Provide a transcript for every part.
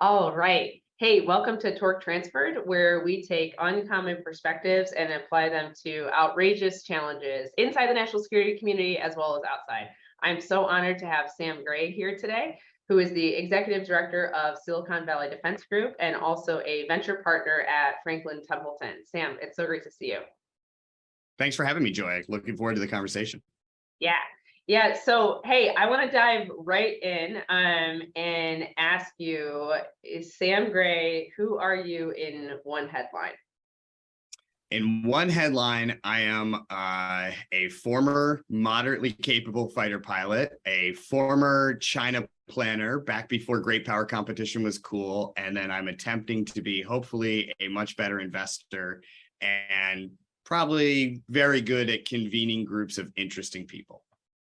All right. Hey, welcome to Torque Transferred, where we take uncommon perspectives and apply them to outrageous challenges inside the national security community as well as outside. I'm so honored to have Sam Gray here today, who is the executive director of Silicon Valley Defense Group and also a venture partner at Franklin Templeton. Sam, it's so great to see you. Thanks for having me, Joy. Looking forward to the conversation. Yeah. Yeah. So, hey, I want to dive right in and ask you, is Sam Gray, who are you in one headline? In one headline, I am a former moderately capable fighter pilot, a former China planner back before great power competition was cool. And then I'm attempting to be hopefully a much better investor and probably very good at convening groups of interesting people.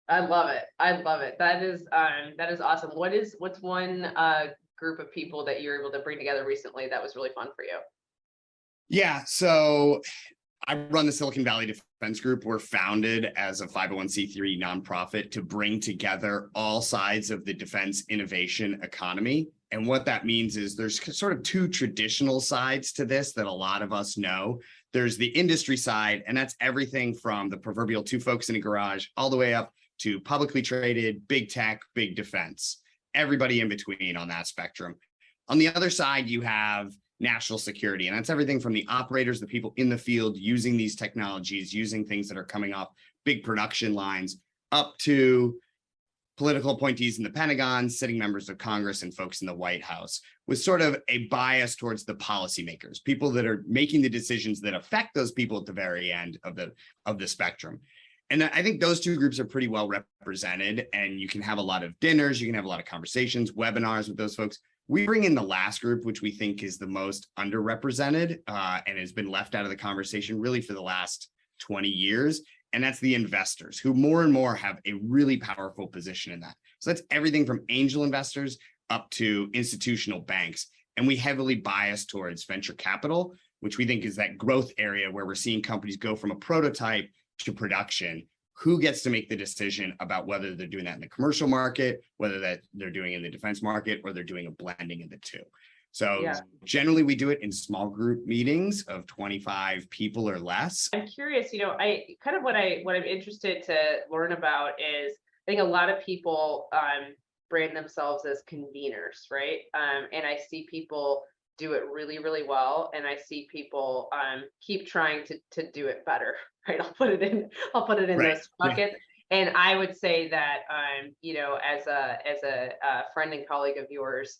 I love it. I love it. That is awesome. What's one group of people that you were able to bring together recently that was really fun for you? Yeah, so I run the Silicon Valley Defense Group. We're founded as a 501c3 nonprofit to bring together all sides of the defense innovation economy. And what that means is there's sort of two traditional sides to this that a lot of us know. There's the industry side, and that's everything from the proverbial two folks in a garage all the way up to publicly traded, big tech, big defense, everybody in between on that spectrum. On the other side, you have national security. And that's everything from the operators, the people in the field using these technologies, using things that are coming off big production lines, up to political appointees in the Pentagon, sitting members of Congress, and folks in the White House, with sort of a bias towards the policymakers, people that are making the decisions that affect those people at the very end of the spectrum. And I think those two groups are pretty well represented, and you can have a lot of dinners, you can have a lot of conversations, webinars with those folks. We bring in the last group, which we think is the most underrepresented and has been left out of the conversation really for the last 20 years. And that's the investors, who more and more have a really powerful position in that. So that's everything from angel investors up to institutional banks. And we heavily bias towards venture capital, which we think is that growth area where we're seeing companies go from a prototype to production. Who gets to make the decision about whether they're doing that in the commercial market, whether that they're doing it in the defense market, or they're doing a blending of the two. So Yeah. generally we do it in small group meetings of 25 people or less. I'm curious, I kind of what I'm interested to learn about is I think a lot of people brand themselves as conveners, right? And I see people do it really, really well, and I see people keep trying to do it better, right? I'll put it in Right. those Yeah. buckets. And I would say that as a friend and colleague of yours,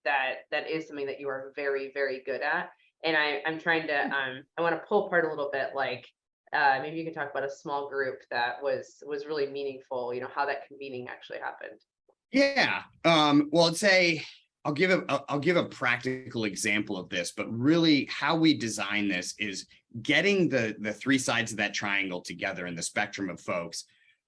that is something that you are very, very good at. And I'm trying to I want to pull apart a little bit, like maybe you can talk about a small group that was really meaningful, how that convening actually happened. Yeah. Well, I'll give a practical example of this, but really how we design this is getting the three sides of that triangle together in the spectrum of folks.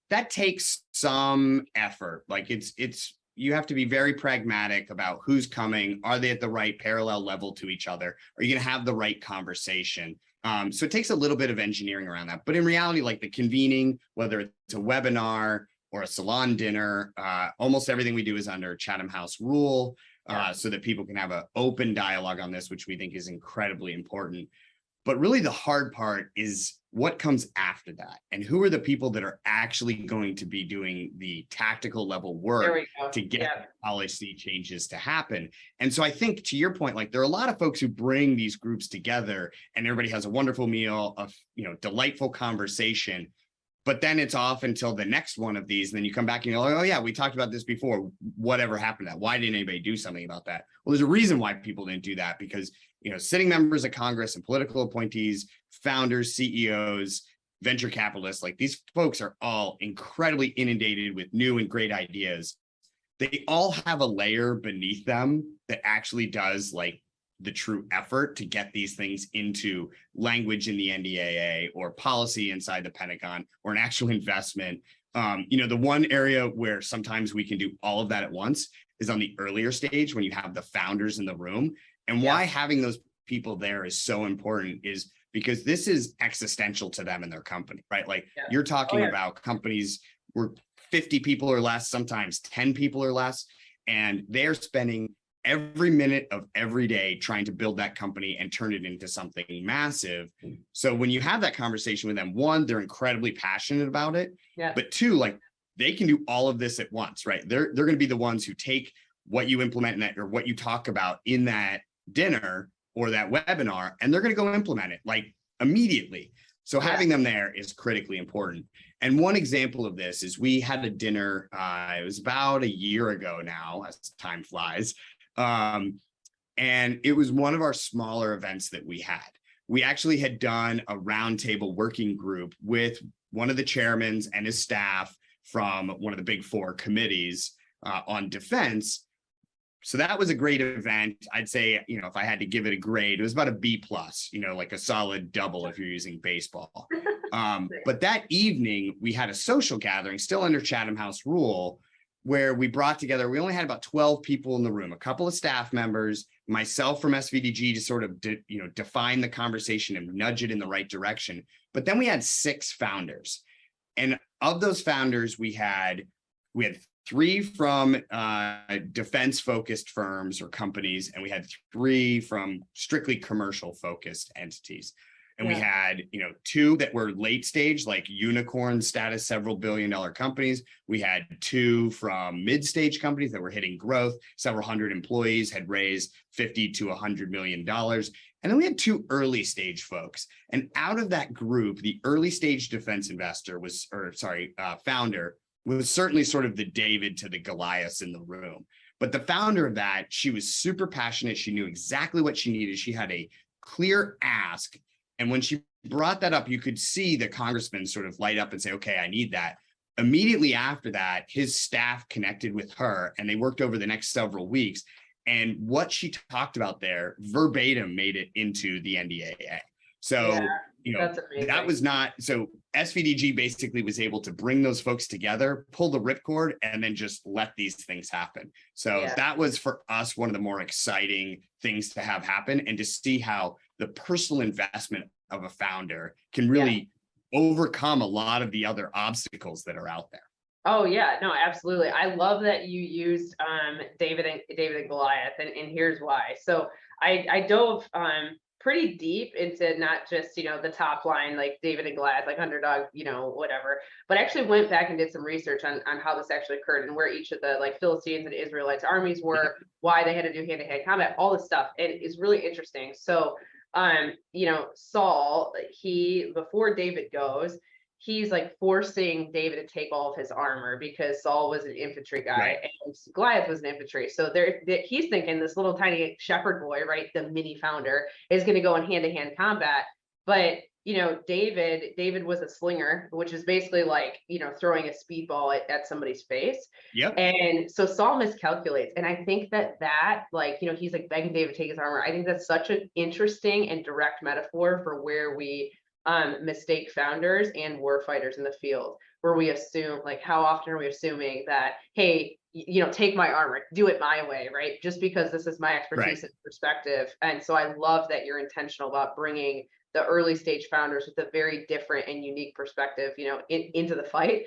That takes some effort. Like it's you have to be very pragmatic about who's coming. Are they at the right parallel level to each other? Are you going to have the right conversation? So it takes a little bit of engineering around that. But in reality, like the convening, whether it's a webinar or a salon dinner, almost everything we do is under Chatham House rule, so that people can have an open dialogue on this, which we think is incredibly important. But really the hard part is what comes after that, and who are the people that are actually going to be doing the tactical level There work we go. to get Yeah. policy changes to happen. And so I think, to your point, like there are a lot of folks who bring these groups together and everybody has a wonderful meal of, delightful conversation. But then it's off until the next one of these. And then you come back and you're like, oh yeah, we talked about this before. Whatever happened to that? Why didn't anybody do something about that? Well, there's a reason why people didn't do that, because, sitting members of Congress and political appointees, founders, CEOs, venture capitalists, like these folks are all incredibly inundated with new and great ideas. They all have a layer beneath them that actually does like the true effort to get these things into language in the NDAA or policy inside the Pentagon or an actual investment. The one area where sometimes we can do all of that at once is on the earlier stage when you have the founders in the room. And why having those people there is so important is because this is existential to them and their company, right? Like you're talking about companies where 50 people or less, sometimes 10 people or less, and they're spending every minute of every day trying to build that company and turn it into something massive. So when you have that conversation with them, one, they're incredibly passionate about it, Yeah. but two, like they can do all of this at once, right? They're going to be the ones who take what you implement in that, or what you talk about in that dinner or that webinar, and they're going to go implement it like immediately. So having them there is critically important. And one example of this is we had a dinner, it was about a year ago now, as time flies. And it was one of our smaller events that we had. We actually had done a roundtable working group with one of the chairmen and his staff from one of the big four committees on defense. So that was a great event. I'd say, you know, if I had to give it a grade, it was about a B+, you know, like a solid double if you're using baseball. But that evening we had a social gathering still under Chatham House rule, where we brought together, we only had about 12 people in the room, a couple of staff members, myself from SVDG to sort of, define the conversation and nudge it in the right direction. But then we had 6 founders. And of those founders, we had 3 from defense focused firms or companies, and we had 3 from strictly commercial focused entities. And we had, 2 that were late stage, like unicorn status, several billion-dollar companies. We had 2 from mid-stage companies that were hitting growth, several hundred employees, had raised $50 to $100 million. And then we had 2 early stage folks. And out of that group, the early stage defense founder was certainly sort of the David to the Goliath in the room. But the founder of that, she was super passionate. She knew exactly what she needed. She had a clear ask. And when she brought that up, you could see the congressman sort of light up and say, okay, I need that. Immediately after that, his staff connected with her and they worked over the next several weeks. And what she talked about there verbatim made it into the NDAA. So, that was not, so SVDG basically was able to bring those folks together, pull the ripcord, and then just let these things happen. So that was for us one of the more exciting things to have happen, and to see how the personal investment of a founder can really overcome a lot of the other obstacles that are out there. Oh yeah, no, absolutely. I love that you used David and Goliath, and here's why. So I dove pretty deep into not just, the top line, like David and Goliath, like underdog, whatever, but actually went back and did some research on how this actually occurred and where each of the like Philistines and Israelites armies were, why they had to do hand-to-hand combat, all this stuff. And it's really interesting. So, Saul, before David goes, he's like forcing David to take all of his armor because Saul was an infantry guy and Goliath was an infantry. So he's thinking this little tiny shepherd boy, right, the mini founder, is going to go in hand-to-hand combat. But David was a slinger, which is basically like throwing a speedball at somebody's face. Yep. And so Saul miscalculates, and I think that he's like begging David to take his armor. I think that's such an interesting and direct metaphor for where we mistake founders and war fighters in the field, where we assume, like, how often are we assuming that, hey, take my armor, do it my way, right? Just because this is my expertise and perspective. And so I love that you're intentional about bringing the early stage founders with a very different and unique perspective, into the fight,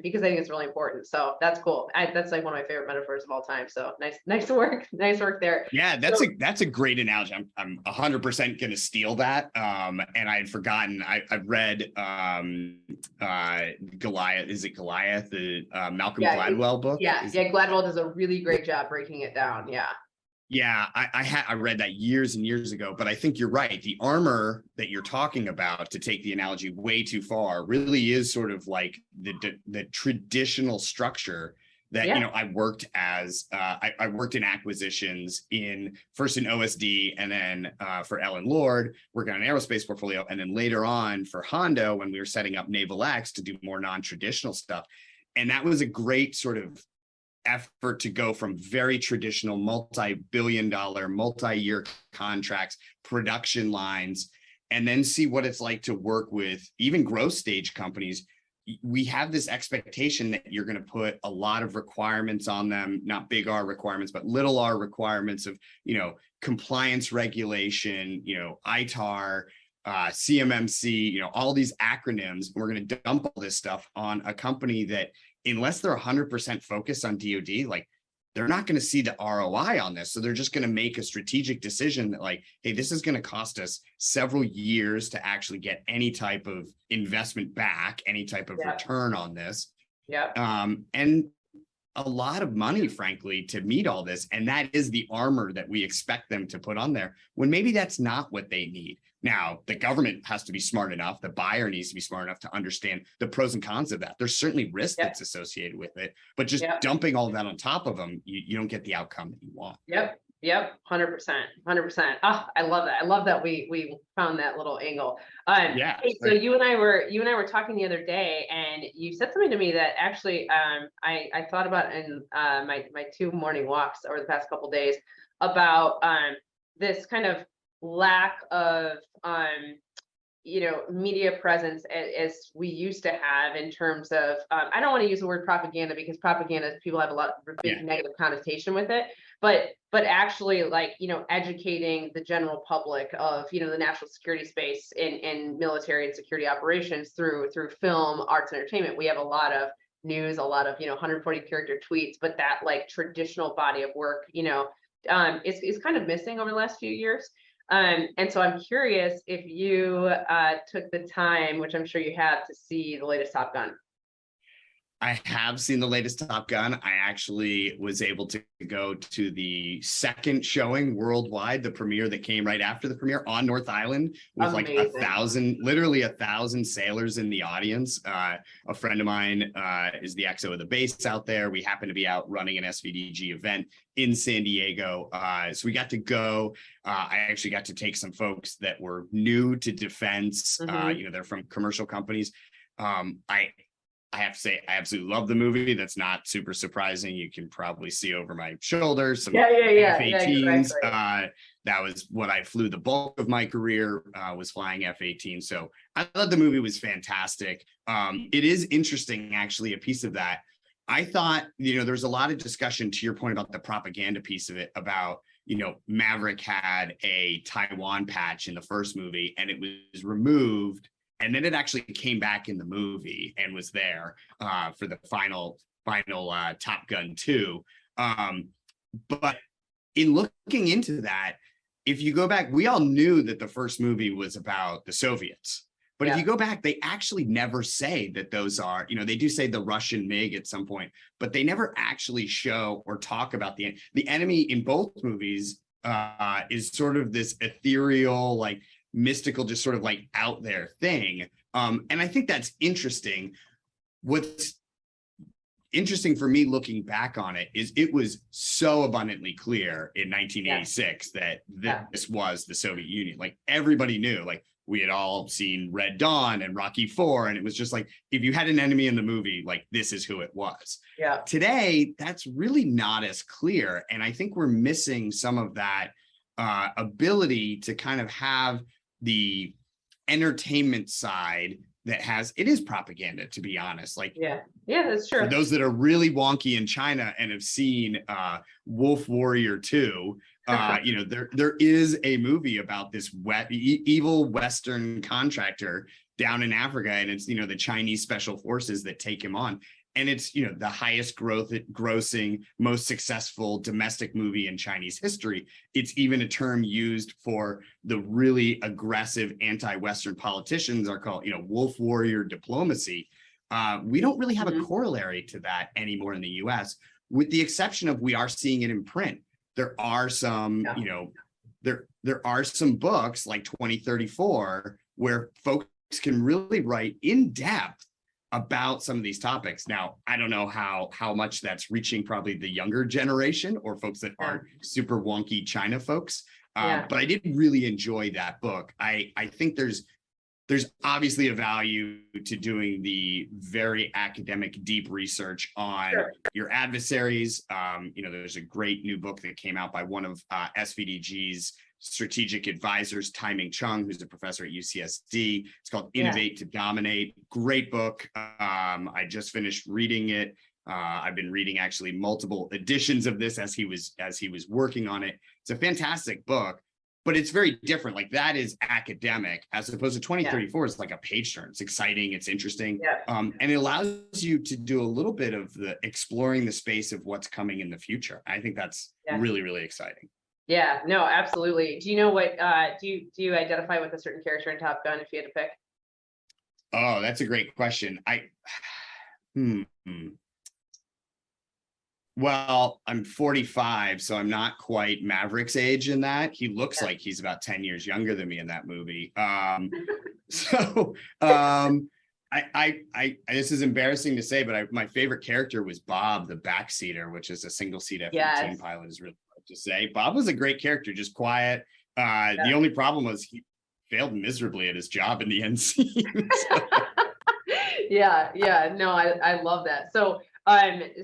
because I think it's really important. So that's cool. That's like one of my favorite metaphors of all time. So nice work there. Yeah, that's a great analogy. I'm 100% going to steal that. And I had forgotten. I've read Goliath. Is it Goliath? The Malcolm Gladwell book. Yeah, Gladwell does a really great job breaking it down. Yeah. Yeah, I read that years and years ago, but I think you're right. The armor that you're talking about, to take the analogy way too far, really is sort of like the traditional structure that, I worked as, I worked in acquisitions first in OSD, and then for Ellen Lord, working on an aerospace portfolio. And then later on for Hondo, when we were setting up Naval X to do more non-traditional stuff. And that was a great sort of effort to go from very traditional multi-billion-dollar, multi-year contracts, production lines, and then see what it's like to work with even growth stage companies. We have this expectation that you're going to put a lot of requirements on them, not big R requirements, but little r requirements of, compliance regulation, ITAR, CMMC, all these acronyms. We're going to dump all this stuff on a company that, unless they're 100% focused on DoD, like, they're not going to see the ROI on this. So they're just going to make a strategic decision that like, hey, this is going to cost us several years to actually get any type of investment back, any type of return on this. Yeah. And a lot of money, frankly, to meet all this. And that is the armor that we expect them to put on there when maybe that's not what they need. Now, the government has to be smart enough, the buyer needs to be smart enough to understand the pros and cons of that. There's certainly risk that's associated with it, but just dumping all of that on top of them, you don't get the outcome that you want. Yep. 100%. Oh, I love that. I love that we found that little angle. Yeah. Hey, so you and I were talking the other day, and you said something to me that actually I thought about in my 2 morning walks over the past couple days about this kind of lack of media presence as we used to have in terms of I don't want to use the word propaganda, because propaganda, people have a lot of big negative connotation with it, but actually, like, educating the general public of the national security space in military and security operations through film, arts, and entertainment. We have a lot of news, a lot of 140 character tweets, but that like traditional body of work is kind of missing over the last few years. And so I'm curious if you took the time, which I'm sure you have, to see the latest Top Gun. I have seen the latest Top Gun. I actually was able to go to the second showing worldwide, the premiere that came right after the premiere on North Island, with like 1,000, literally 1,000 sailors in the audience. A friend of mine is the XO of the base out there. We happen to be out running an SVDG event in San Diego. So we got to go. I actually got to take some folks that were new to defense. They're from commercial companies. I have to say, I absolutely love the movie. That's not super surprising. You can probably see over my shoulder some F-18s. Exactly. That was what I flew the bulk of my career, was flying F-18. So I thought the movie was fantastic. It is interesting, actually, a piece of that. I thought, there's a lot of discussion, to your point about the propaganda piece of it, about, Maverick had a Taiwan patch in the first movie and it was removed. And then it actually came back in the movie and was there for the final Top Gun 2. But in looking into that, if you go back, we all knew that the first movie was about the Soviets. But if you go back, they actually never say that those are, they do say the Russian MiG at some point, but they never actually show or talk about the enemy in both movies is sort of this ethereal, like, mystical, just sort of like out there thing. And I think that's interesting. What's interesting for me looking back on it is it was so abundantly clear in 1986 that this was the Soviet Union. Like, everybody knew, like, we had all seen Red Dawn and Rocky IV, and it was just like, if you had an enemy in the movie, like, this is who it was. Today, that's really not as clear. And I think we're missing some of that ability to kind of have the entertainment side that it is propaganda, to be honest. Like, that's true. For those that are really wonky in China and have seen Wolf Warrior 2, there is a movie about this evil Western contractor down in Africa, and it's the Chinese special forces that take him on. And it's, the highest grossing, most successful domestic movie in Chinese history. It's even a term used for the really aggressive anti-Western politicians are called, wolf warrior diplomacy. We don't really have a corollary to that anymore in the US, with the exception of we are seeing it in print. There are some, there are some books like 2034 where folks can really write in depth about some of these topics. Now, I don't know how much that's reaching probably the younger generation or folks that aren't super wonky China folks. But I did really enjoy that book. I think there's obviously a value to doing the very academic, deep research on your adversaries. There's a great new book that came out by one of SVDG's strategic advisors, Taiming Chung, who's a professor at UCSD. It's called Innovate to Dominate. Great book. I just finished reading it. I've been reading actually multiple editions of this as he was working on it. It's a fantastic book. but it's very different. Like that is academic as opposed to Yeah. 2034 is like a page turn. It's exciting, it's interesting. Yeah. And it allows you to do a little bit of the exploring the space of what's coming in the future. I think that's Yeah. really, really exciting. Yeah, no, absolutely. Do you know what, do you identify with a certain character in Top Gun if you had to pick? Oh, that's a great question. Hmm. Well, I'm 45, so I'm not quite Maverick's age in that. He looks Yeah. like he's about 10 years younger than me in that movie. So this is embarrassing to say, but my favorite character was Bob, the backseater, which is a single seat F-18 Yes. pilot, is really hard to say. Bob was a great character, just quiet. The Yeah. only problem was he failed miserably at his job in the end scene. So, Yeah, no, I love that. So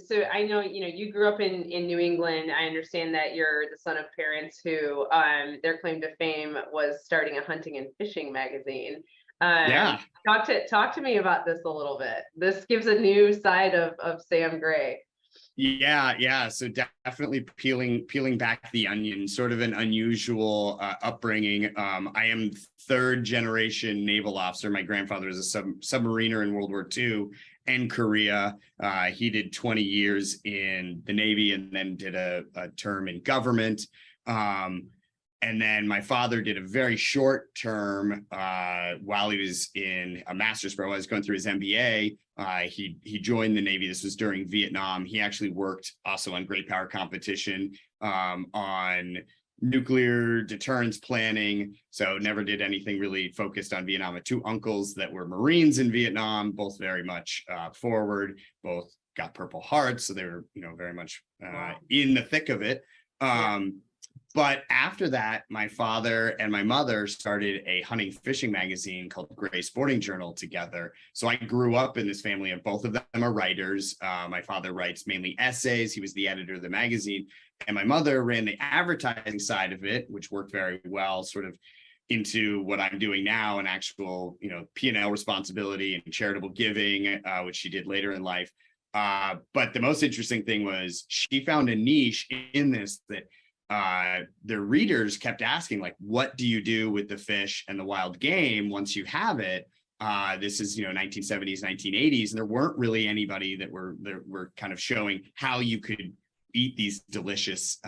so I know, you grew up in New England. I understand that you're the son of parents who their claim to fame was starting a hunting and fishing magazine. yeah. Talk to me about this a little bit. This gives a new side of Sam Gray. Yeah. So definitely peeling back the onion, sort of an unusual upbringing. I am third generation naval officer. My grandfather was a submariner in World War II and Korea. He did 20 years in the Navy and then did a term in government. And then my father did a very short term while he was in a master's program. I was going through his MBA. He joined the Navy. This was during Vietnam. He actually worked also on great power competition, on nuclear deterrence planning. So never did anything really focused on Vietnam. I had two uncles that were Marines in Vietnam, both very much forward, both got Purple Hearts. So they were, very much in the thick of it. But after that, my father and my mother started a hunting fishing magazine called Gray Sporting Journal together. So I grew up in this family, and both of them are writers. My father writes mainly essays. He was the editor of the magazine. And my mother ran the advertising side of it, which worked very well, sort of into what I'm doing now, an actual, P&L responsibility and charitable giving, which she did later in life. But the most interesting thing was she found a niche in this that their readers kept asking, like, what do you do with the fish and the wild game once you have it? This is 1970s, 1980s, and there weren't really anybody that were kind of showing how you could eat these delicious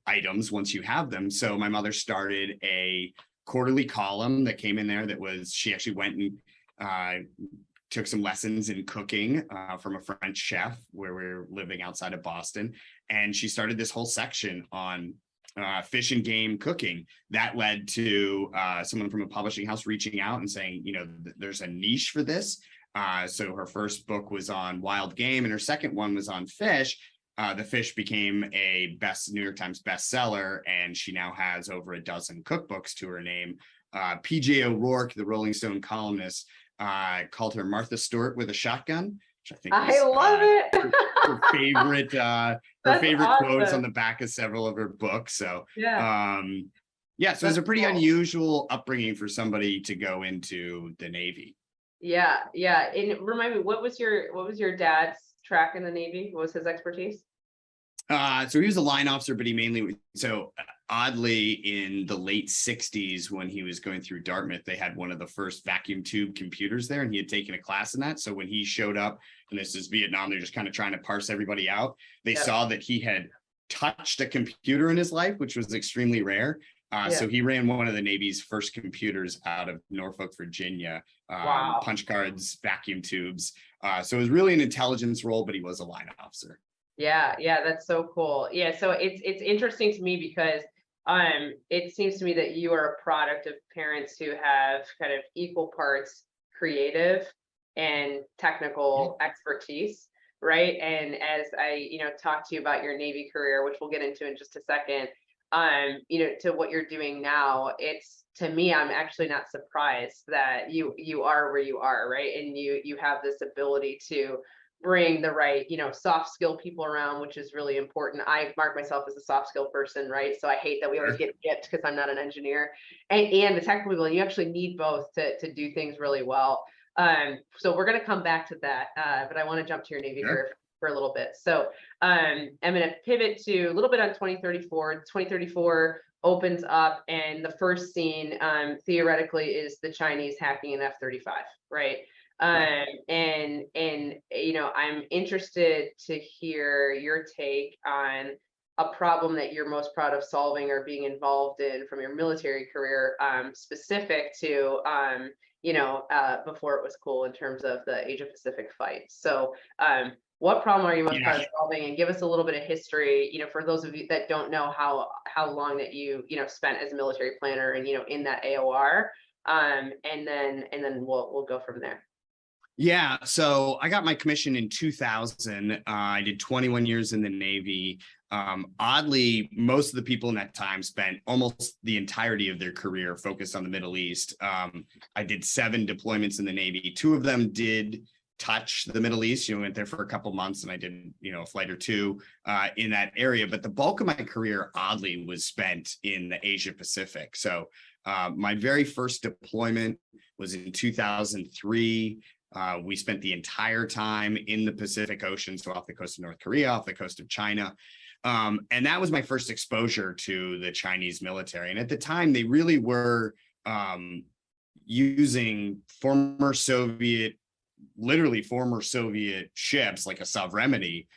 items once you have them. So my mother started a quarterly column that came in there she actually went and took some lessons in cooking from a French chef where we were living outside of Boston. And she started this whole section on fish and game cooking. That led to someone from a publishing house reaching out and saying, there's a niche for this. So her first book was on wild game and her second one was on fish. The fish became a New York Times bestseller, and she now has over a dozen cookbooks to her name. PJ O'Rourke, the Rolling Stone columnist, called her Martha Stewart with a shotgun, which I think I love it. her favorite quotes on the back of several of her books. So Yeah. So it's a pretty unusual upbringing for somebody to go into the Navy. Yeah. And remind me, what was your dad's track in the Navy? What was his expertise? So he was a line officer, but he mainly, oddly, in the late 60s, when he was going through Dartmouth, they had one of the first vacuum tube computers there, and he had taken a class in that. So when he showed up, and this is Vietnam, they're just kind of trying to parse everybody out. They saw that he had touched a computer in his life, which was extremely rare. So he ran one of the Navy's first computers out of Norfolk, Virginia. Wow. Punch cards, vacuum tubes. So it was really an intelligence role, but he was a line officer. Yeah, that's so cool. Yeah, so it's interesting to me because it seems to me that you are a product of parents who have kind of equal parts creative and technical expertise, right? And as I, talk to you about your Navy career, which we'll get into in just a second, to what you're doing now, to me, I'm actually not surprised that you are where you are, right? And you have this ability to bring the right, soft skill people around, which is really important. I mark myself as a soft skill person, right? So I hate that we always get skipped because I'm not an engineer, and the technical people, and you actually need both to do things really well. So we're going to come back to that, but I want to jump to your Navy career for a little bit. So I'm going to pivot to a little bit on 2034. 2034 opens up, and the first scene theoretically is the Chinese hacking an F-35, right? And you know, I'm interested to hear your take on a problem that you're most proud of solving or being involved in from your military career, specific to you know, before it was cool in terms of the Asia Pacific fight. So what problem are you most proud of solving? And give us a little bit of history, you know, for those of you that don't know how long that you know spent as a military planner and you know in that AOR. And then we'll go from there. Yeah, so I got my commission in 2000. I did 21 years in the Navy. Oddly, most of the people in that time spent almost the entirety of their career focused on the Middle East. I did 7 deployments in the Navy. 2 of them did touch the Middle East. You know, went there for a couple months, and I did, you know, a flight or 2 in that area. But the bulk of my career, oddly, was spent in the Asia Pacific. So my very first deployment was in 2003. We spent the entire time in the Pacific Ocean, so off the coast of North Korea, off the coast of China. And that was my first exposure to the Chinese military. And at the time, they really were using literally former Soviet ships like a Sovereignty.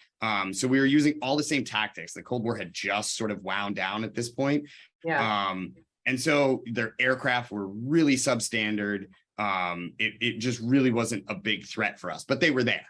So we were using all the same tactics. The Cold War had just sort of wound down at this point. Yeah. And so their aircraft were really substandard. It just really wasn't a big threat for us, but they were there.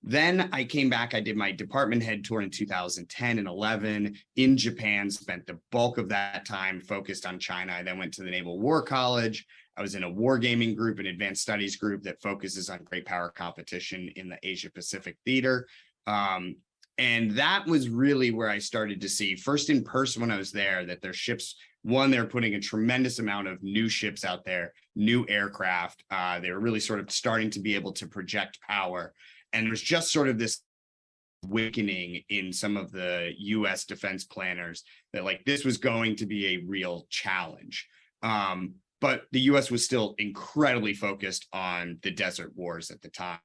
Then I came back, I did my department head tour in 2010 and 11 in Japan, spent the bulk of that time focused on China. I then went to the Naval War College. I was in a wargaming group, an advanced studies group that focuses on great power competition in the Asia Pacific theater. And that was really where I started to see, first in person when I was there, that their ships, one, they're putting a tremendous amount of new ships out there, new aircraft. They were really sort of starting to be able to project power. And there's just sort of this awakening in some of the US defense planners that like this was going to be a real challenge. But the US was still incredibly focused on the desert wars at the time.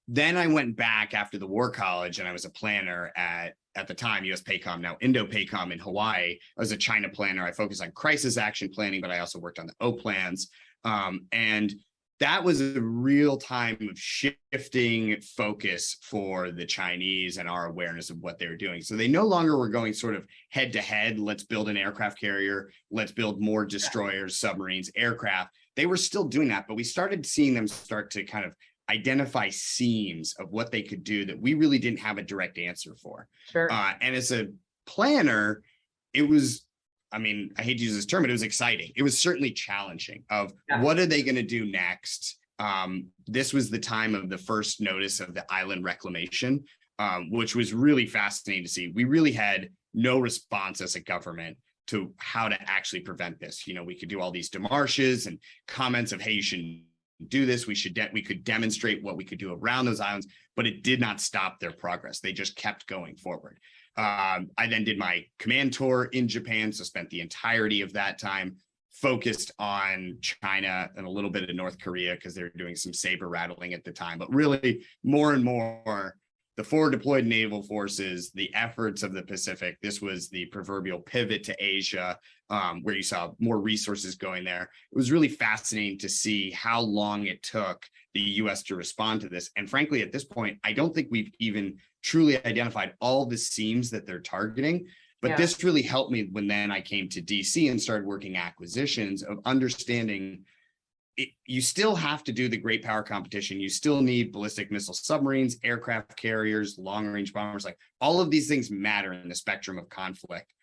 Then I went back after the War College, and I was a planner at the time, USPACOM, now Indo-PACOM in Hawaii. I was a China planner. I focused on crisis action planning, but I also worked on the O plans. And that was a real time of shifting focus for the Chinese and our awareness of what they were doing. So they no longer were going sort of head to head, let's build an aircraft carrier, let's build more destroyers, submarines, aircraft. They were still doing that, but we started seeing them start to kind of identify seams of what they could do that we really didn't have a direct answer for. Sure. And as a planner, it was, I mean, I hate to use this term, but it was exciting. It was certainly challenging of what are they going to do next? This was the time of the first notice of the island reclamation, which was really fascinating to see. We really had no response as a government to how to actually prevent this. You know, we could do all these demarches and comments of, hey, you shouldn't do this. We could demonstrate what we could do around those islands, but it did not stop their progress. They just kept going forward. I then did my command tour in Japan, so spent the entirety of that time focused on China and a little bit of North Korea because they were doing some saber rattling at the time. But really, more and more, the forward deployed naval forces, the efforts of the Pacific, this was the proverbial pivot to Asia, where you saw more resources going there. It was really fascinating to see how long it took the US to respond to this. And frankly, at this point, I don't think we've even truly identified all the seams that they're targeting. But this really helped me when then I came to DC and started working acquisitions of understanding you still have to do the great power competition. You still need ballistic missile submarines, aircraft carriers, long range bombers, like all of these things matter in the spectrum of conflict.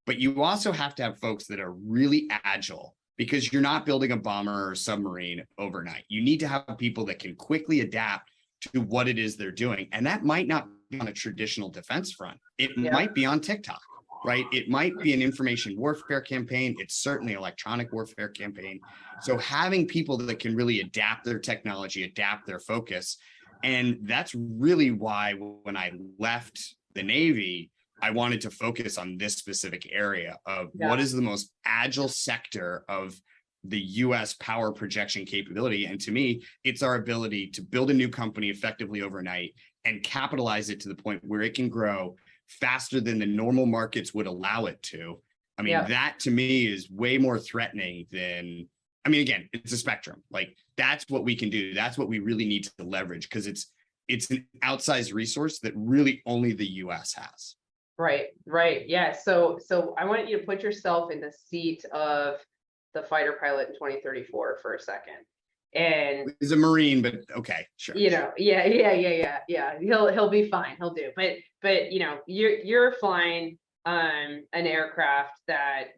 But you also have to have folks that are really agile because you're not building a bomber or submarine overnight. You need to have people that can quickly adapt to what it is they're doing. And that might not be on a traditional defense front. It might be on TikTok, right? It might be an information warfare campaign. It's certainly an electronic warfare campaign. So having people that can really adapt their technology, adapt their focus. And that's really why when I left the Navy, I wanted to focus on this specific area of what is the most agile sector of the US power projection capability. And to me, it's our ability to build a new company effectively overnight and capitalize it to the point where it can grow faster than the normal markets would allow it to. I mean, Yeah. that to me is way more threatening than, I mean, again, it's a spectrum. Like that's what we can do. That's what we really need to leverage because it's an outsized resource that really only the US has. Right. Yeah. So I want you to put yourself in the seat of the fighter pilot in 2034 for a second. And He's a Marine, but okay, sure. yeah. He'll be fine. He'll do. But you're flying an aircraft that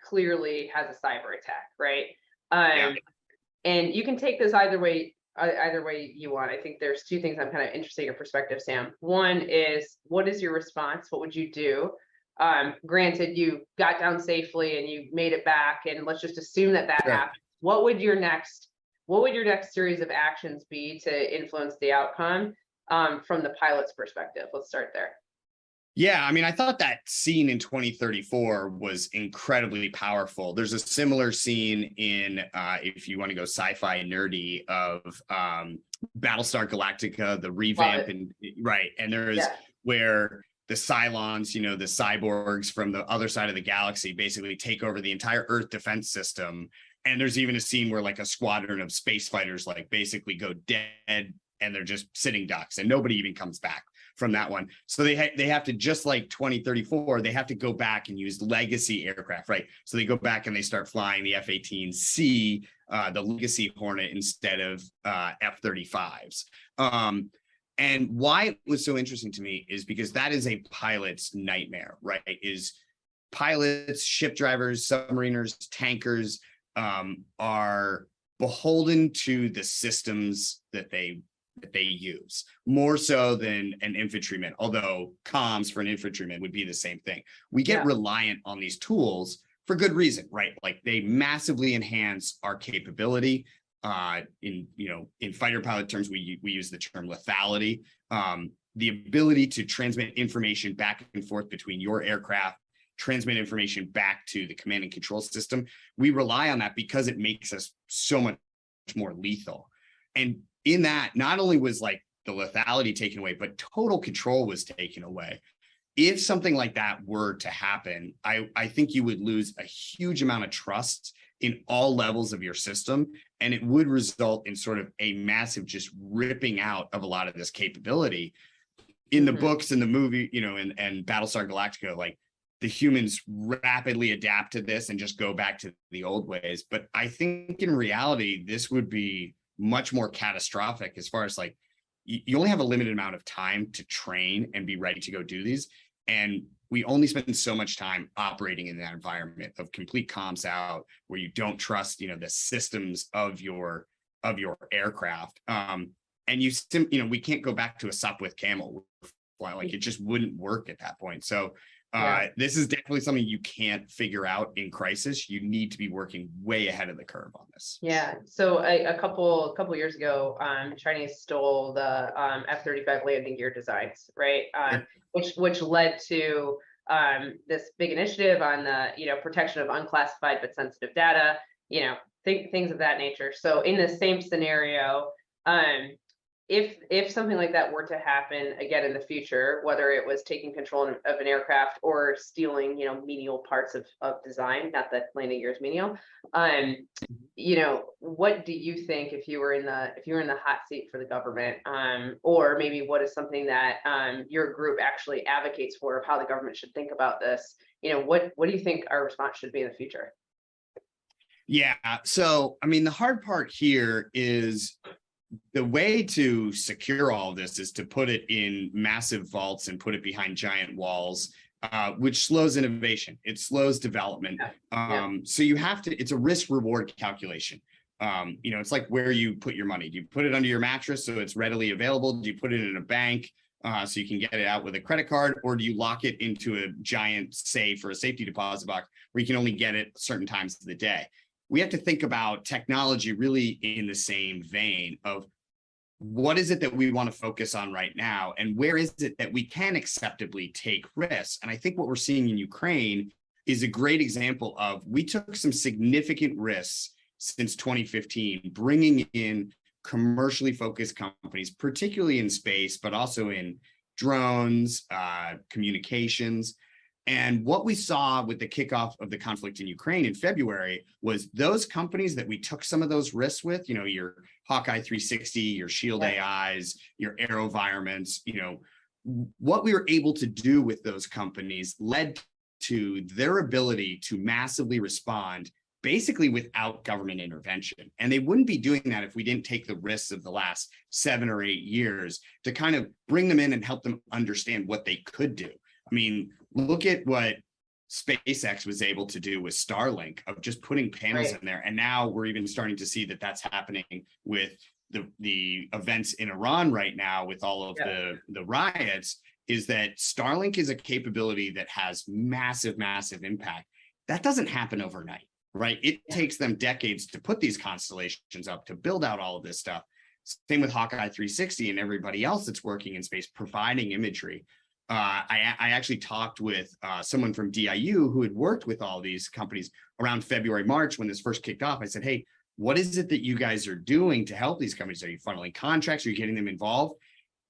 clearly has a cyber attack, right? Yeah. And you can take this either way you want. I think there's two things I'm kind of interested in your perspective, Sam. One is, what is your response? What would you do? Granted, you got down safely and you made it back, and let's just assume that Sure. happened. What would your next series of actions be to influence the outcome from the pilot's perspective? Let's start there. Yeah, I mean, I thought that scene in 2034 was incredibly powerful. There's a similar scene in, if you want to go sci-fi nerdy, of Battlestar Galactica, the revamp, and right. And there is where the Cylons, the cyborgs from the other side of the galaxy, basically take over the entire Earth defense system. And there's even a scene where like a squadron of space fighters like basically go dead and they're just sitting ducks and nobody even comes back from that one. So they have to, just like 2034, they have to go back and use legacy aircraft, right? So they go back and they start flying the F-18C, the Legacy Hornet, instead of F-35s. And why it was so interesting to me is because that is a pilot's nightmare, right? Is pilots, ship drivers, submariners, tankers are beholden to the systems that they use, more so than an infantryman, although comms for an infantryman would be the same thing. We get reliant on these tools for good reason, right? Like they massively enhance our capability. In fighter pilot terms, we use the term lethality, the ability to transmit information back and forth between your aircraft, transmit information back to the command and control system. We rely on that because it makes us so much more lethal. And in that, not only was like the lethality taken away, but total control was taken away. If something like that were to happen, I think you would lose a huge amount of trust in all levels of your system. And it would result in sort of a massive just ripping out of a lot of this capability. In the books and the movie, and Battlestar Galactica, like the humans rapidly adapt to this and just go back to the old ways. But I think in reality, this would be much more catastrophic as far as like, you only have a limited amount of time to train and be ready to go do these. And we only spend so much time operating in that environment of complete comms out, where you don't trust, the systems of your aircraft. And we can't go back to a Sopwith Camel. Like it just wouldn't work at that point. So this is definitely something you can't figure out in crisis. You need to be working way ahead of the curve on this. Yeah. So a couple years ago, Chinese stole the F-35 landing gear designs, right? Which led to this big initiative on the protection of unclassified but sensitive data, things of that nature. So in the same scenario, if something like that were to happen again in the future, whether it was taking control of an aircraft or stealing, menial parts of design, not that landing gear is menial, what do you think if you were in the hot seat for the government, or maybe what is something that your group actually advocates for of how the government should think about this? What do you think our response should be in the future? Yeah. So, I mean, the hard part here is the way to secure all of this is to put it in massive vaults and put it behind giant walls, which slows innovation. It slows development. So you have to, it's a risk reward calculation. It's like where you put your money. Do you put it under your mattress so it's readily available? Do you put it in a bank so you can get it out with a credit card? Or do you lock it into a giant safe or a safety deposit box where you can only get it certain times of the day? We have to think about technology really in the same vein of what is it that we want to focus on right now, and where is it that we can acceptably take risks? And I think what we're seeing in Ukraine is a great example of, we took some significant risks since 2015, bringing in commercially focused companies, particularly in space, but also in drones, communications. And what we saw with the kickoff of the conflict in Ukraine in February was those companies that we took some of those risks with, your Hawkeye 360, your Shield AIs, your AeroVironments, what we were able to do with those companies led to their ability to massively respond basically without government intervention. And they wouldn't be doing that if we didn't take the risks of the last 7 or 8 years to kind of bring them in and help them understand what they could do. I mean, look at what SpaceX was able to do with Starlink of just putting panels in there. And now we're even starting to see that that's happening with the events in Iran right now with all of the riots, is that Starlink is a capability that has massive, massive impact. That doesn't happen overnight, right? It takes them decades to put these constellations up, to build out all of this stuff. Same with Hawkeye 360 and everybody else that's working in space, providing imagery. I actually talked with someone from DIU who had worked with all these companies around February, March when this first kicked off. I said, hey, what is it that you guys are doing to help these companies? Are you funneling contracts? Are you getting them involved?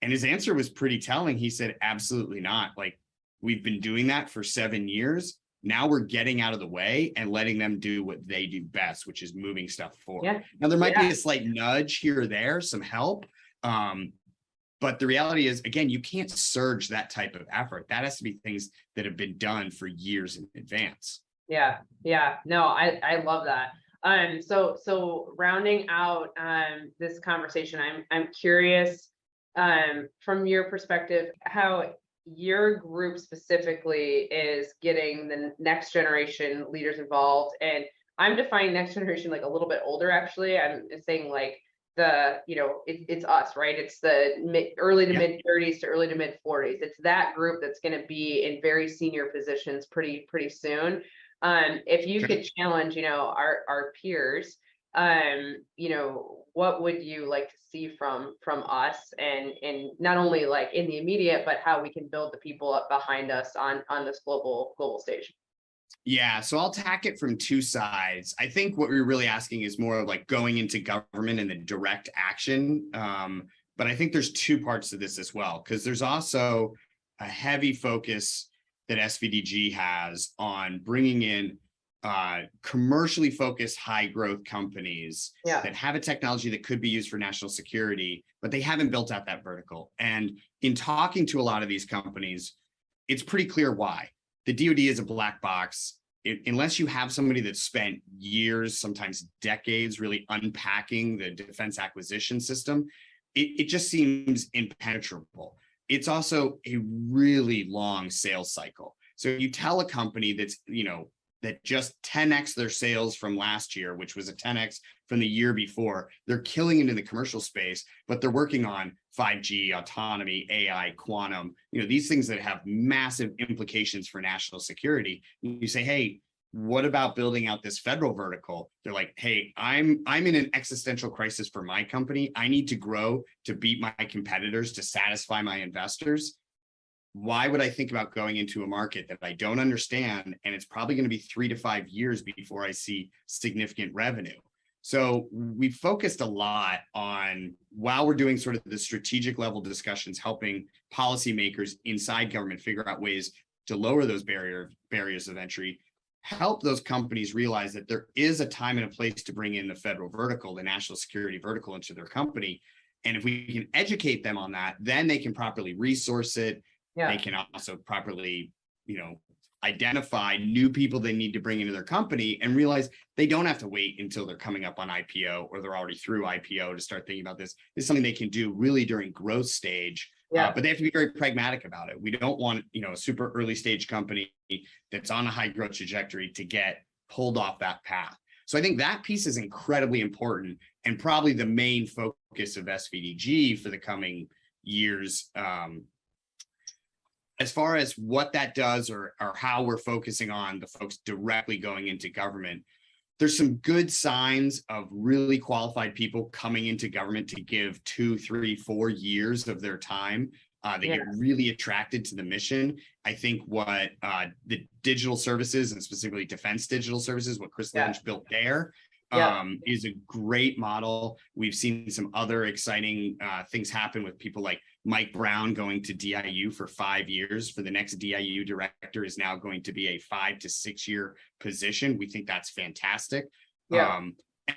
And his answer was pretty telling. He said, absolutely not. Like, we've been doing that for 7 years. Now we're getting out of the way and letting them do what they do best, which is moving stuff forward. Now, there might be a slight nudge here or there, some help. But the reality is, again, you can't surge that type of effort. That has to be things that have been done for years in advance. Yeah. No, I love that. So rounding out this conversation, I'm curious from your perspective how your group specifically is getting the next generation leaders involved. And I'm defining next generation like a little bit older, actually. I'm saying like it's us, right? It's the early to mid 30s to early to mid 40s. It's that group that's going to be in very senior positions pretty soon. If you could challenge, our peers, what would you like to see from us, and not only like in the immediate, but how we can build the people up behind us on this global stage? Yeah, so I'll tack it from two sides. I think what we're really asking is more of like going into government and the direct action. But I think there's two parts to this as well, because there's also a heavy focus that SVDG has on bringing in commercially focused high growth companies that have a technology that could be used for national security, but they haven't built out that vertical. And in talking to a lot of these companies, it's pretty clear why. The DoD is a black box. Unless you have somebody that spent years, sometimes decades, really unpacking the defense acquisition system, it just seems impenetrable. It's also a really long sales cycle. So you tell a company that's, that just 10x their sales from last year, which was a 10x from the year before, they're killing it in the commercial space, but they're working on 5G, autonomy, AI, quantum, these things that have massive implications for national security. You say, hey, what about building out this federal vertical? They're like, hey, I'm in an existential crisis for my company. I need to grow to beat my competitors, to satisfy my investors. Why would I think about going into a market that I don't understand? And it's probably going to be 3 to 5 years before I see significant revenue. So we focused a lot on, while we're doing sort of the strategic level discussions, helping policymakers inside government figure out ways to lower those barriers of entry, help those companies realize that there is a time and a place to bring in the federal vertical, the national security vertical into their company. And if we can educate them on that, then they can properly resource it. They can also properly, identify new people they need to bring into their company and realize they don't have to wait until they're coming up on IPO or they're already through IPO to start thinking about this. This is something they can do really during growth stage, but they have to be very pragmatic about it. We don't want, a super early stage company that's on a high growth trajectory to get pulled off that path. So I think that piece is incredibly important and probably the main focus of SVDG for the coming years. As far as what that does or how we're focusing on the folks directly going into government, there's some good signs of really qualified people coming into government to give 2, 3, 4 years of their time. They get really attracted to the mission. I think what the digital services and specifically defense digital services, what Chris Lynch built there, Yeah. is a great model. We've seen some other exciting things happen with people like Mike Brown going to DIU for 5 years. For the next DIU director is now going to be a 5 to 6 year position. We think that's fantastic. Yeah.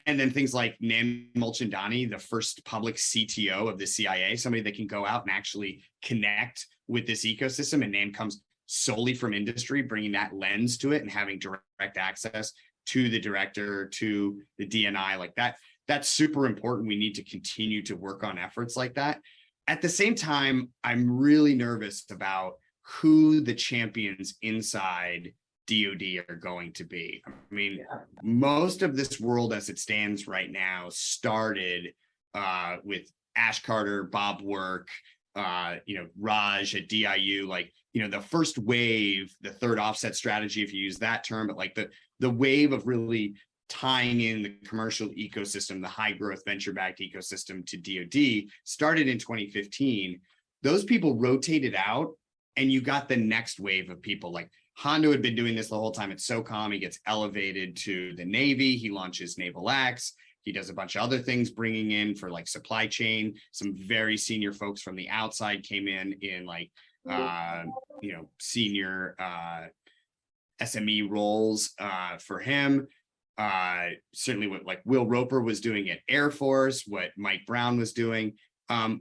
And then things like Nan Mulchandani, the first public CTO of the CIA, somebody that can go out and actually connect with this ecosystem. And Nan comes solely from industry, bringing that lens to it and having direct access to the director, to the DNI, like that. That's super important. We need to continue to work on efforts like that. At the same time, I'm really nervous about who the champions inside DoD are going to be. I mean, most of this world as it stands right now started with Ash Carter, Bob Work, Raj at DIU, like, the first wave, the third offset strategy, if you use that term, but like the wave of really tying in the commercial ecosystem, the high growth venture-backed ecosystem to DoD started in 2015. Those people rotated out and you got the next wave of people. Like Hondo had been doing this the whole time at SOCOM. He gets elevated to the Navy. He launches Naval X. He does a bunch of other things, bringing in for like supply chain. Some very senior folks from the outside came in like, senior SME roles for him. Certainly what like Will Roper was doing at Air Force, what Mike Brown was doing.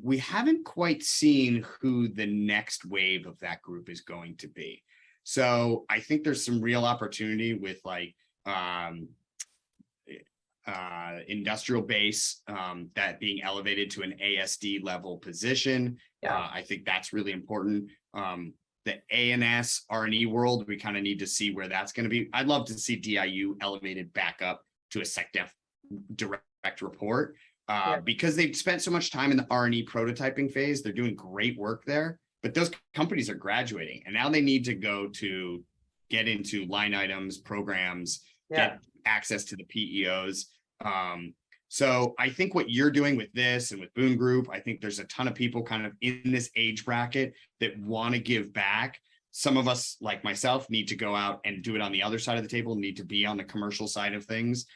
We haven't quite seen who the next wave of that group is going to be. So I think there's some real opportunity with like industrial base that being elevated to an ASD level position. I think that's really important. The ANS R&E world, we kind of need to see where that's going to be. I'd love to see DIU elevated back up to a SecDef direct report because they've spent so much time in the R&E prototyping phase. They're doing great work there, but those companies are graduating and now they need to go to get into line items, programs, get access to the PEOs. So I think what you're doing with this and with Boone Group, I think there's a ton of people kind of in this age bracket that want to give back. Some of us, like myself, need to go out and do it on the other side of the table, need to be on the commercial side of things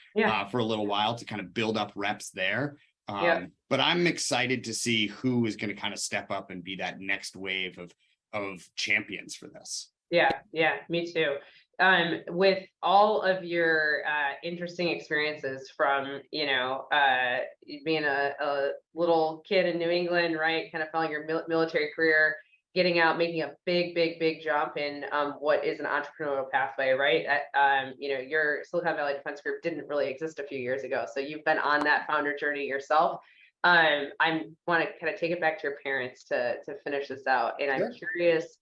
for a little while to kind of build up reps there. But I'm excited to see who is going to kind of step up and be that next wave of champions for this. Yeah, me too. With all of your interesting experiences from, being a little kid in New England, right? Kind of following your military career, getting out, making a big jump in what is an entrepreneurial pathway, right? Your Silicon Valley Defense Group didn't really exist a few years ago. So you've been on that founder journey yourself. I want to kind of take it back to your parents to finish this out. And I'm curious,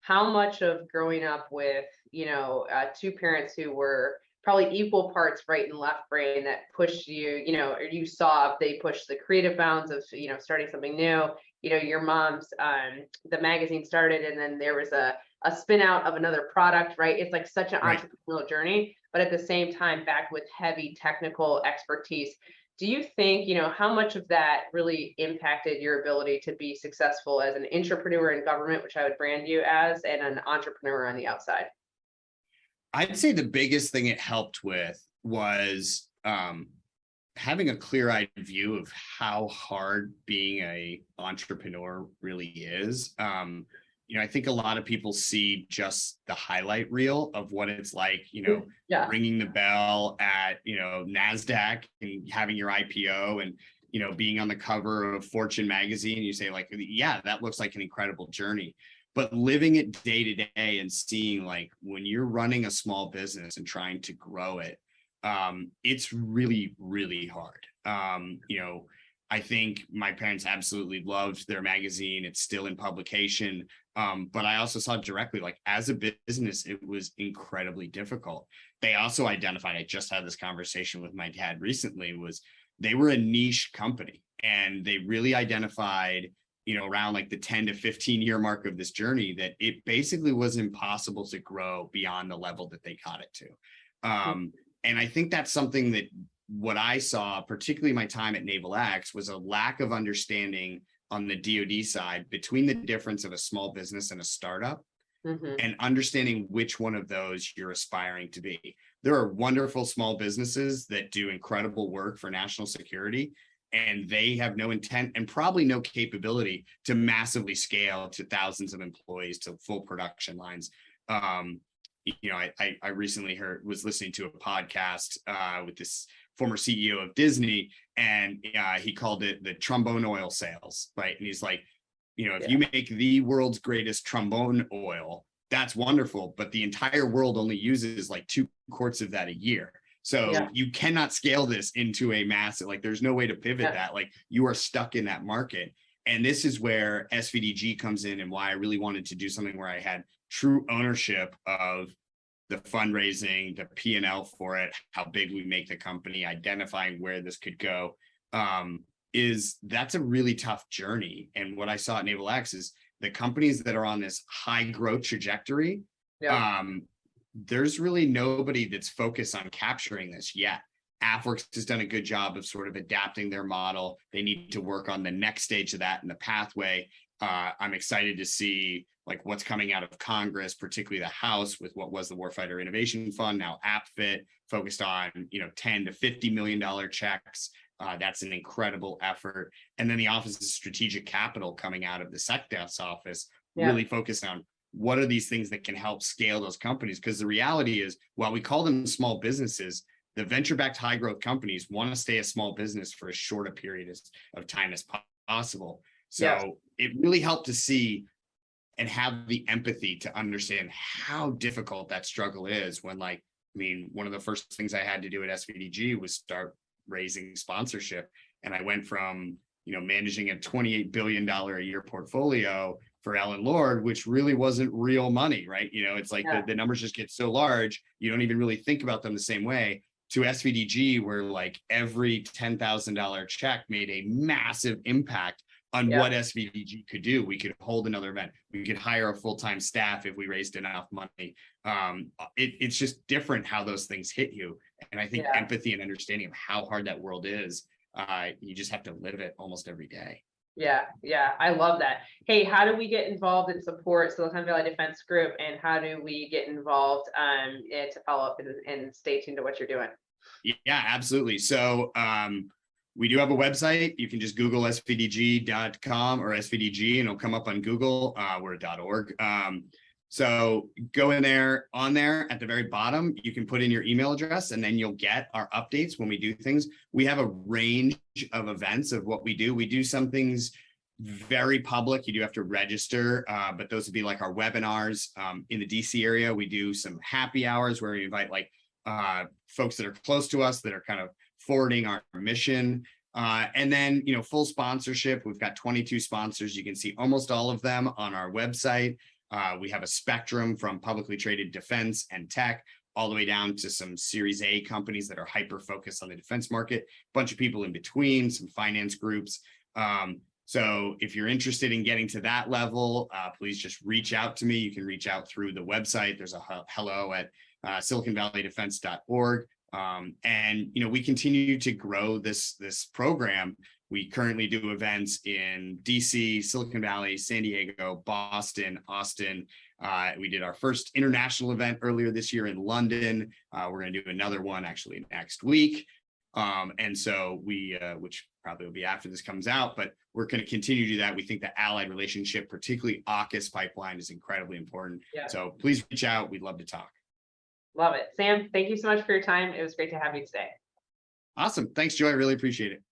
how much of growing up with, two parents who were probably equal parts right and left brain that pushed you, or you saw they pushed the creative bounds of, starting something new, your mom's, the magazine started and then there was a spin out of another product, right? It's like such an entrepreneurial journey, but at the same time, backed with heavy technical expertise. Do you think, how much of that really impacted your ability to be successful as an entrepreneur in government, which I would brand you as, and an entrepreneur on the outside? I'd say the biggest thing it helped with was having a clear-eyed view of how hard being an entrepreneur really is. I think a lot of people see just the highlight reel of what it's like, ringing the bell at, NASDAQ and having your IPO and, being on the cover of Fortune magazine. You say like, yeah, that looks like an incredible journey. But living it day to day and seeing like when you're running a small business and trying to grow it, it's really, really hard. I think my parents absolutely loved their magazine. It's still in publication. But I also saw directly, like as a business, it was incredibly difficult. They also identified, I just had this conversation with my dad recently, was they were a niche company and they really identified, around like the 10 to 15 year mark of this journey, that it basically was impossible to grow beyond the level that they got it to. And I think that's something that what I saw, particularly my time at Naval X, was a lack of understanding on the DoD side between the difference of a small business and a startup, and understanding which one of those you're aspiring to be. there are wonderful small businesses that do incredible work for national security, and they have no intent and probably no capability to massively scale to thousands of employees to full production lines. I recently was listening to a podcast with this former CEO of Disney, and he called it the trombone oil sales, right? And he's like, if you make the world's greatest trombone oil, that's wonderful, but the entire world only uses like 2 quarts of that a year. So you cannot scale this into a massive, like there's no way to pivot that, like you are stuck in that market. And this is where SVDG comes in, and why I really wanted to do something where I had true ownership of the fundraising, the P&L for it, how big we make the company, identifying where this could go, is that's a really tough journey. And what I saw at NavalX is the companies that are on this high growth trajectory, there's really nobody that's focused on capturing this yet. AFWERX has done a good job of sort of adapting their model. They need to work on the next stage of that in the pathway. I'm excited to see like what's coming out of Congress, particularly the House, with what was the Warfighter Innovation Fund, now AppFit, focused on $10 to $50 million checks. That's an incredible effort. And then the Office of Strategic Capital coming out of the SecDef's office, really focused on what are these things that can help scale those companies? Because the reality is, while we call them small businesses, the venture-backed high growth companies want to stay a small business for as short a period of time as possible. So it really helped to see and have the empathy to understand how difficult that struggle is when, one of the first things I had to do at SVDG was start raising sponsorship. And I went from, managing a $28 billion a year portfolio for Ellen Lord, which really wasn't real money, right? It's like the numbers just get so large, you don't even really think about them the same way, to SVDG, where like every $10,000 check made a massive impact on what SVDG could do. We could hold another event. We could hire a full-time staff if we raised enough money. It's just different how those things hit you. And I think empathy and understanding of how hard that world is, you just have to live it almost every day. Yeah, I love that. Hey, how do we get involved and support Silicon Valley Defense Group, and how do we get involved to follow up and stay tuned to what you're doing? Yeah, absolutely. So we do have a website. You can just Google svdg.com or SVDG and it'll come up on Google. We're .org. So go in there, on there at the very bottom, you can put in your email address, and then you'll get our updates when we do things. We have a range of events of what we do. We do some things very public. You do have to register, but those would be like our webinars. In the DC area, we do some happy hours where we invite folks that are close to us that are kind of forwarding our mission. And then, full sponsorship. We've got 22 sponsors. You can see almost all of them on our website. We have a spectrum from publicly traded defense and tech all the way down to some Series A companies that are hyper-focused on the defense market, a bunch of people in between, some finance groups. So if you're interested in getting to that level, please just reach out to me. You can reach out through the website. There's a hello at siliconvalleydefense.org. And we continue to grow this program. We currently do events in DC, Silicon Valley, San Diego, Boston, Austin. We did our first international event earlier this year in London. We're going to do another one actually next week. And so which probably will be after this comes out, but we're going to continue to do that. We think the allied relationship, particularly AUKUS pipeline, is incredibly important. So please reach out. We'd love to talk. Love it. Sam, thank you so much for your time. It was great to have you today. Awesome. Thanks, Joy. I really appreciate it.